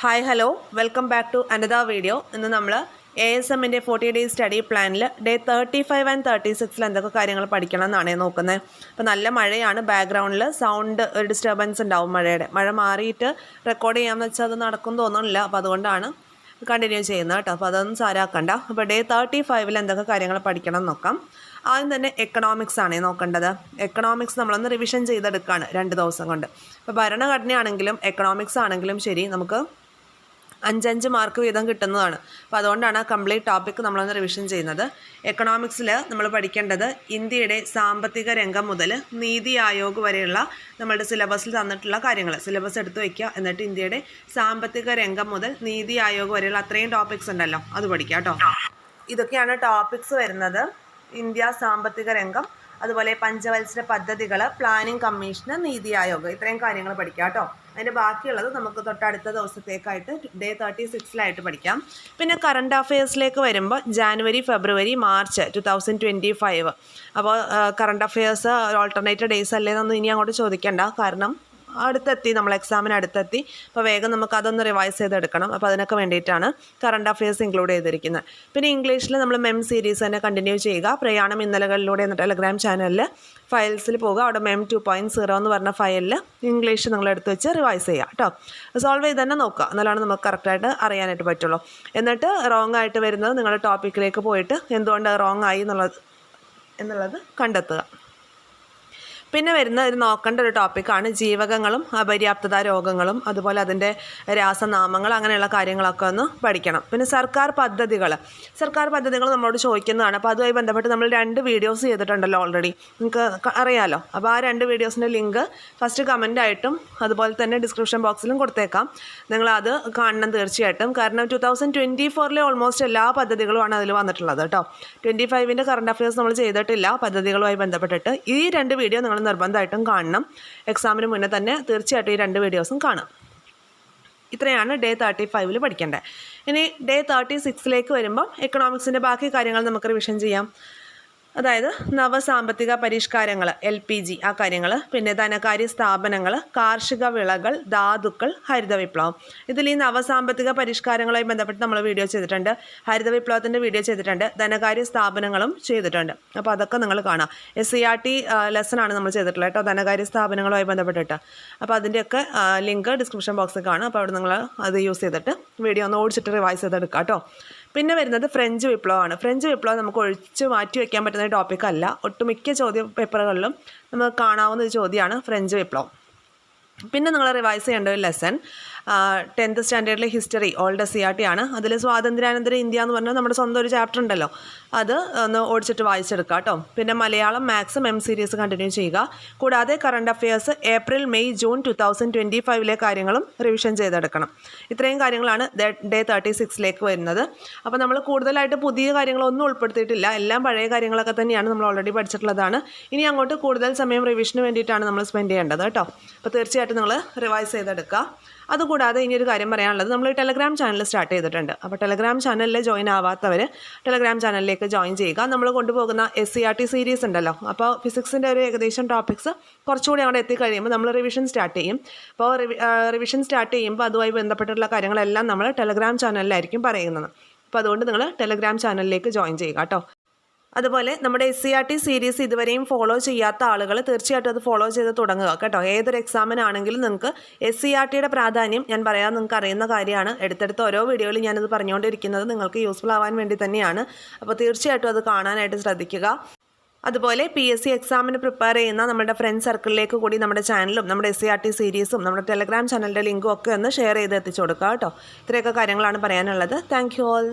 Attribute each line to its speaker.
Speaker 1: Hi hello welcome back to another video. ഇന്ന് നമ്മൾ ASMൻ്റെ 40 ഡേയ്സ് സ്റ്റഡി പ്ലാനിൽ ഡേ 35 ആൻഡ് 36 എന്തൊക്കെ കാര്യങ്ങൾ പഠിക്കണം എന്നാണ് നോക്കുന്നത്. അപ്പോൾ നല്ല മഴയാണ്, ബാക്ക്ഗ്രൗണ്ടിൽ സൗണ്ട് ഒരു ഡിസ്റ്റർബൻസ് ഉണ്ടാവും മഴയുടെ. മഴ മാറിയിട്ട് റെക്കോർഡ് ചെയ്യാമെന്ന് വെച്ചാൽ അത് നടക്കും തോന്നുന്നില്ല, അപ്പോൾ അതുകൊണ്ടാണ് കണ്ടിന്യൂ ചെയ്യുന്നത് കേട്ടോ. അപ്പോൾ അതൊന്നും സാരാക്കണ്ട. അപ്പോൾ ഡേ 35 എന്തൊക്കെ കാര്യങ്ങൾ പഠിക്കണം എന്ന് നോക്കാം. ആദ്യം തന്നെ എക്കണോമിക്സ് ആണ് നോക്കേണ്ടത്. എക്കണോമിക്സ് നമ്മളൊന്ന് റിവിഷൻ ചെയ്തെടുക്കുകയാണ് 2 ദിവസം കൊണ്ട്. ഇപ്പോൾ ഭരണഘടനയാണെങ്കിലും എക്കണോമിക്സ് ആണെങ്കിലും ശരി, നമുക്ക് 5 മാർക്ക് വീതം കിട്ടുന്നതാണ്. അപ്പോൾ അതുകൊണ്ടാണ് കംപ്ലീറ്റ് ടോപ്പിക്ക് നമ്മളൊന്ന് റിവിഷൻ ചെയ്യുന്നത്. എക്കണോമിക്സിൽ നമ്മൾ പഠിക്കേണ്ടത് ഇന്ത്യയുടെ സാമ്പത്തിക രംഗം മുതൽ നീതി ആയോഗ് വരെയുള്ള നമ്മളുടെ സിലബസിൽ തന്നിട്ടുള്ള കാര്യങ്ങൾ സിലബസ് എടുത്ത് വയ്ക്കുക. എന്നിട്ട് ഇന്ത്യയുടെ സാമ്പത്തിക രംഗം മുതൽ നീതി ആയോഗ് വരെയുള്ള അത്രയും ടോപ്പിക്സ് ഉണ്ടല്ലോ, അത് പഠിക്കുക കേട്ടോ. ഇതൊക്കെയാണ് ടോപ്പിക്സ് വരുന്നത്. ഇന്ത്യ, സാമ്പത്തിക രംഗം, അതുപോലെ പഞ്ചവത്സര പദ്ധതികൾ, പ്ലാനിംഗ് കമ്മീഷന്, നീതി ആയോഗ്, ഇത്രയും കാര്യങ്ങൾ പഠിക്കാം കേട്ടോ. അതിൻ്റെ ബാക്കിയുള്ളത് നമുക്ക് തൊട്ടടുത്ത ദിവസത്തേക്കായിട്ട് ഡേ 36 പഠിക്കാം. പിന്നെ കറണ്ട് അഫയേഴ്സിലേക്ക് വരുമ്പോൾ ജാനുവരി, ഫെബ്രുവരി, മാർച്ച് 2025. അപ്പോൾ കറണ്ട് അഫയേഴ്സ് ഓൾട്ടർനേറ്റീവ് ഡേയ്സ് അല്ലേന്നൊന്നും ഇനി അങ്ങോട്ട് ചോദിക്കേണ്ട, കാരണം അടുത്തെത്തി, നമ്മൾ എക്സാമിന് അടുത്തെത്തി. അപ്പോൾ വേഗം നമുക്ക് അതൊന്ന് റിവൈസ് ചെയ്തെടുക്കണം. അപ്പോൾ അതിനൊക്കെ വേണ്ടിയിട്ടാണ് കറണ്ട് അഫയേഴ്സ് ഇൻക്ലൂഡ് ചെയ്തിരിക്കുന്നത്. പിന്നെ ഇംഗ്ലീഷിൽ നമ്മൾ മെം സീരീസ് തന്നെ കണ്ടിന്യൂ ചെയ്യുക. പ്രയാണം ഇന്നലകളിലൂടെ എന്ന ടെലഗ്രാം ചാനലിൽ ഫയൽസിൽ പോകുക. അവിടെ മെം 2.0 എന്ന് പറഞ്ഞ ഫയലിൽ ഇംഗ്ലീഷ് നിങ്ങൾ എടുത്ത് വെച്ച് റിവൈസ് ചെയ്യുക കേട്ടോ. സോൾവ് ചെയ്ത് തന്നെ നോക്കുക, എന്നാലാണ് നമുക്ക് കറക്റ്റായിട്ട് അറിയാനായിട്ട് പറ്റുള്ളൂ. എന്നിട്ട് റോങ് ആയിട്ട് വരുന്നത് നിങ്ങളുടെ ടോപ്പിക്കിലേക്ക് പോയിട്ട് എന്തുകൊണ്ട് റോങ് ആയി എന്നുള്ളത് കണ്ടെത്തുക. പിന്നെ വരുന്ന നോക്കേണ്ട ഒരു ടോപ്പിക്കാണ് ജീവകങ്ങളും അപര്യാപ്തത രോഗങ്ങളും, അതുപോലെ അതിൻ്റെ രാസനാമങ്ങൾ, അങ്ങനെയുള്ള കാര്യങ്ങളൊക്കെ ഒന്ന് പഠിക്കണം. പിന്നെ സർക്കാർ പദ്ധതികൾ നമ്മളോട് ചോദിക്കുന്നതാണ്. അപ്പോൾ അതുമായി ബന്ധപ്പെട്ട് നമ്മൾ 2 വീഡിയോസ് ചെയ്തിട്ടുണ്ടല്ലോ ഓൾറെഡി, നിങ്ങൾക്ക് അറിയാമല്ലോ. അപ്പോൾ ആ 2 വീഡിയോസിൻ്റെ ലിങ്ക് ഫസ്റ്റ് കമൻ്റായിട്ടും അതുപോലെ തന്നെ ഡിസ്ക്രിപ്ഷൻ ബോക്സിലും കൊടുത്തേക്കാം. നിങ്ങളത് കാണണം തീർച്ചയായിട്ടും. കാരണം 2024 ഓൾമോസ്റ്റ് എല്ലാ പദ്ധതികളുമാണ് അതിൽ വന്നിട്ടുള്ളത് കേട്ടോ. 25ൻ്റെ കറണ്ട് അഫയേഴ്സ് നമ്മൾ ചെയ്തിട്ടില്ല പദ്ധതികളുമായി ബന്ധപ്പെട്ടിട്ട്. ഈ 2 വീഡിയോ നിങ്ങൾ നിർബന്ധമായിട്ടും കാണണം. എക്സാമിന് മുന്നേ തന്നെ തീർച്ചയായിട്ടും ഈ 2 വീഡിയോസും കാണാം. ഇത്രയാണ് ഡേ 35 പഠിക്കേണ്ടത്. ഇനി ഡേ 36 വരുമ്പം എക്കണോമിക്സിൻ്റെ ബാക്കി കാര്യങ്ങൾ നമുക്ക് റിവിഷൻ ചെയ്യാം. അതായത് നവസാമ്പത്തിക പരിഷ്കാരങ്ങൾ, LPG, ആ കാര്യങ്ങൾ, പിന്നെ ധനകാര്യ സ്ഥാപനങ്ങൾ, കാർഷിക വിളകൾ, ധാതുക്കൾ, ഹരിത വിപ്ലവം. ഇതിൽ ഈ നവസാമ്പത്തിക പരിഷ്കാരങ്ങളുമായി ബന്ധപ്പെട്ട് നമ്മൾ വീഡിയോ ചെയ്തിട്ടുണ്ട്, ഹരിത വിപ്ലവത്തിൻ്റെ വീഡിയോ ചെയ്തിട്ടുണ്ട്, ധനകാര്യ സ്ഥാപനങ്ങളും ചെയ്തിട്ടുണ്ട്. അപ്പോൾ അതൊക്കെ നിങ്ങൾ കാണാം. SCERT ലെസണാണ് നമ്മൾ ചെയ്തിട്ടുള്ളത് കേട്ടോ, ധനകാര്യ സ്ഥാപനങ്ങളുമായി ബന്ധപ്പെട്ടിട്ട്. അപ്പോൾ അതിൻ്റെയൊക്കെ ലിങ്ക് ഡിസ്ക്രിപ്ഷൻ ബോക്സിൽ കാണാം. അപ്പോൾ അവിടെ നിങ്ങൾ അത് യൂസ് ചെയ്തിട്ട് വീഡിയോ ഒന്ന് ഓടിച്ചിട്ട് റിവൈസ് ചെയ്തെടുക്കാം കേട്ടോ. പിന്നെ വരുന്നത് ഫ്രഞ്ച് വിപ്ലവമാണ്. ഫ്രഞ്ച് വിപ്ലവം നമുക്ക് ഒഴിച്ച് മാറ്റി വയ്ക്കാൻ പറ്റുന്ന ടോപ്പിക്കല്ല. ഒട്ടുമിക്ക ചോദ്യ പേപ്പറുകളിലും നമുക്ക് കാണാവുന്ന ഒരു ചോദ്യമാണ് ഫ്രഞ്ച് വിപ്ലവം. പിന്നെ നിങ്ങൾ റിവൈസ് ചെയ്യേണ്ട ഒരു ലെസൺ 10th സ്റ്റാൻഡേർഡിലെ ഹിസ്റ്ററി, ഓൾഡ് SCERT ആണ്. അതിൽ സ്വാതന്ത്ര്യാനന്തര ഇന്ത്യ എന്ന് പറഞ്ഞാൽ നമ്മുടെ സ്വന്തം ഒരു ചാപ്റ്റർ ഉണ്ടല്ലോ, അത് ഒന്ന് ഓടിച്ചിട്ട് വായിച്ചെടുക്കുക കേട്ടോ. പിന്നെ മലയാളം, മാത്സ്, മെം സീരീസ് കണ്ടിന്യൂ ചെയ്യുക. കൂടാതെ current affairs April, May, June 2025 കാര്യങ്ങളും റിവിഷൻ ചെയ്തെടുക്കണം. ഇത്രയും കാര്യങ്ങളാണ് ഡേ 36 വരുന്നത്. അപ്പോൾ നമ്മൾ കൂടുതലായിട്ട് പുതിയ കാര്യങ്ങളൊന്നും ഉൾപ്പെടുത്തിയിട്ടില്ല, എല്ലാം പഴയ കാര്യങ്ങളൊക്കെ തന്നെയാണ് നമ്മൾ ഓൾറെഡി പഠിച്ചിട്ടുള്ളതാണ്. ഇനി അങ്ങോട്ട് കൂടുതൽ സമയം റിവിഷന് വേണ്ടിയിട്ടാണ് നമ്മൾ സ്പെൻഡ് ചെയ്യേണ്ടത് കേട്ടോ. അപ്പോൾ തീർച്ചയായിട്ടും നിങ്ങൾ റിവൈസ് ചെയ്തെടുക്കുക. അതുകൂടാതെ ഇനിയൊരു കാര്യം പറയാനുള്ളത്, നമ്മൾ ടെലഗ്രാം ചാനൽ സ്റ്റാർട്ട് ചെയ്തിട്ടുണ്ട്. അപ്പോൾ ടെലഗ്രാം ചാനലിൽ ജോയിൻ ആവാത്തവർ ടെലഗ്രാം ചാനലിലേക്ക് ജോയിൻ ചെയ്യുക. നമ്മൾ കൊണ്ടുപോകുന്ന SCERT സീരീസ് ഉണ്ടല്ലോ, അപ്പോൾ ഫിസിക്സിൻ്റെ ഒരു ഏകദേശം ടോപ്പിക്സ് കുറച്ചുകൂടി അവിടെ എത്തിക്കഴിയുമ്പോൾ നമ്മൾ റിവിഷൻ സ്റ്റാർട്ട് ചെയ്യും. അപ്പോൾ റിവിഷൻ സ്റ്റാർട്ട് ചെയ്യുമ്പോൾ അതുമായി ബന്ധപ്പെട്ടുള്ള കാര്യങ്ങളെല്ലാം നമ്മൾ ടെലഗ്രാം ചാനലിലായിരിക്കും പറയുന്നത്. അപ്പോൾ അതുകൊണ്ട് നിങ്ങൾ ടെലഗ്രാം ചാനലിലേക്ക് ജോയിൻ ചെയ്യുക കേട്ടോ. അതുപോലെ നമ്മുടെ SCERT സീരീസ് ഇതുവരെയും ഫോളോ ചെയ്യാത്ത ആളുകൾ തീർച്ചയായിട്ടും അത് ഫോളോ ചെയ്ത് തുടങ്ങുക കേട്ടോ. ഏതൊരു എക്സാമിനാണെങ്കിലും നിങ്ങൾക്ക് SCERTയുടെ പ്രാധാന്യം ഞാൻ പറയാൻ നിങ്ങൾക്ക് അറിയുന്ന കാര്യമാണ്. എടുത്തെടുത്ത ഓരോ വീഡിയോയിലും ഞാനത് പറഞ്ഞുകൊണ്ടിരിക്കുന്നത് നിങ്ങൾക്ക് യൂസ്ഫുൾ ആവാൻ വേണ്ടി തന്നെയാണ്. അപ്പോൾ തീർച്ചയായിട്ടും അത് കാണാനായിട്ട് ശ്രദ്ധിക്കുക. അതുപോലെ PSC എക്സാമിന് പ്രിപ്പയർ ചെയ്യുന്ന നമ്മുടെ ഫ്രണ്ട് സർക്കിളിലേക്ക് കൂടി നമ്മുടെ ചാനലും നമ്മുടെ SCERT സീരീസും നമ്മുടെ ടെലഗ്രാം ചാനലിൻ്റെ ലിങ്കും ഒക്കെ ഒന്ന് ഷെയർ ചെയ്ത് എത്തിച്ചു കൊടുക്കുക കേട്ടോ. ഇത്രയൊക്കെ കാര്യങ്ങളാണ് പറയാനുള്ളത്. Thank you all.